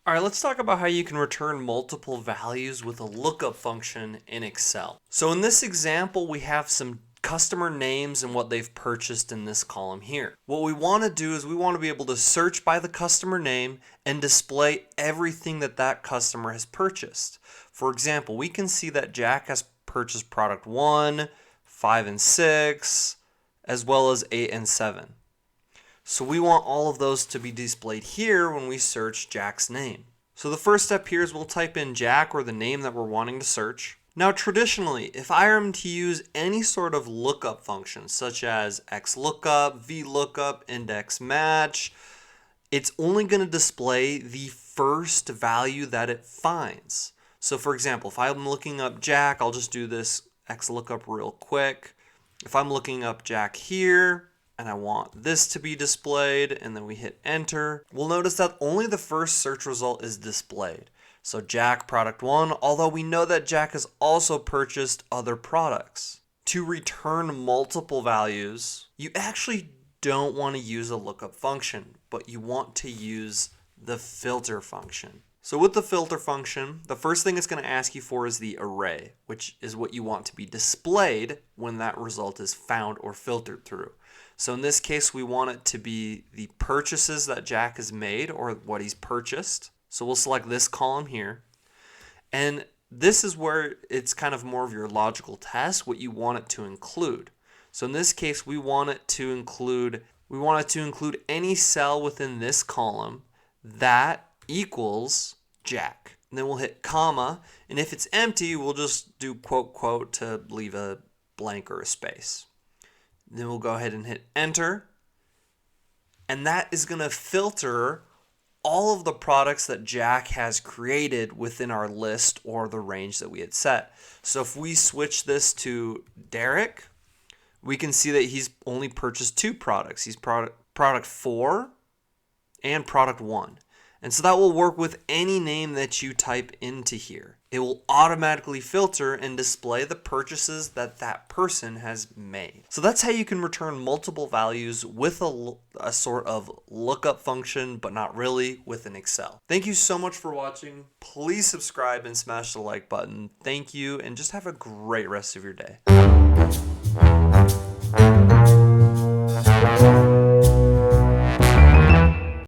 All right, let's talk about how you can return multiple values with a lookup function in Excel. So in this example, we have some customer names and what they've purchased in this column here. What we want to do is we want to be able to search by the customer name and display everything that that customer has purchased. For example, we can see that Jack has purchased product 1, 5 and 6, as well as 8 and 7. So we want all of those to be displayed here when we search Jack's name. So the first step here is we'll type in Jack, or the name that we're wanting to search. Now traditionally, if I am to use any sort of lookup function, such as XLOOKUP, VLOOKUP, index match, it's only going to display the first value that it finds. So for example, if I'm looking up Jack, I'll just do this XLOOKUP real quick. If I'm looking up Jack here, and I want this to be displayed, and then we hit enter, we'll notice that only the first search result is displayed. So Jack product 1, although we know that Jack has also purchased other products. To return multiple values, you actually don't want to use a lookup function, but you want to use the filter function. So with the filter function, the first thing it's going to ask you for is the array, which is what you want to be displayed when that result is found or filtered through. So in this case, we want it to be the purchases that Jack has made, or what he's purchased. So we'll select this column here. And this is where it's kind of more of your logical test, what you want it to include. So in this case, we want it to include any cell within this column that equals Jack. And then we'll hit comma, and if it's empty, we'll just do quote, quote to leave a blank or a space. Then we'll go ahead and hit enter, and that is going to filter all of the products that Jack has created within our list or the range that we had set. So if we switch this to Derek, we can see that he's only purchased 2 products. He's product 4 and product 1. And so that will work with any name that you type into here. It will automatically filter and display the purchases that that person has made. So that's how you can return multiple values with a sort of lookup function, but not really, within Excel. Thank you so much for watching. Please subscribe and smash the like button. Thank you, and just have a great rest of your day.